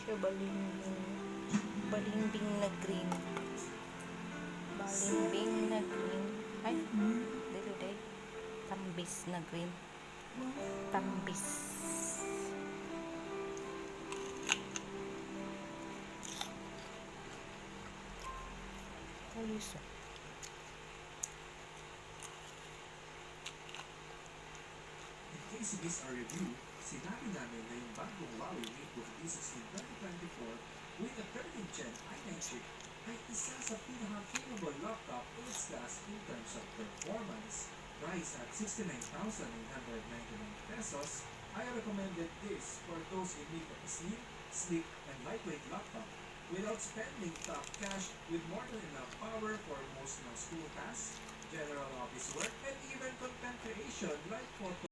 siya balimbing. Balimbing na green. Balimbing na green. Ay, dito day. Tambis na green. Tambis. Ayos. In case you missed our review, sinabi namin na yung bagong Huawei MateBook D16 2024 with a 13th Gen i9 chip ay isa sa pinaka-capable laptop in its class in terms of performance. Priced at 69,999 pesos, I recommended this for those in need of a slim, sleek, and lightweight laptop without spending top cash, with more than enough power for most school tasks, general office work, and even content creation like photo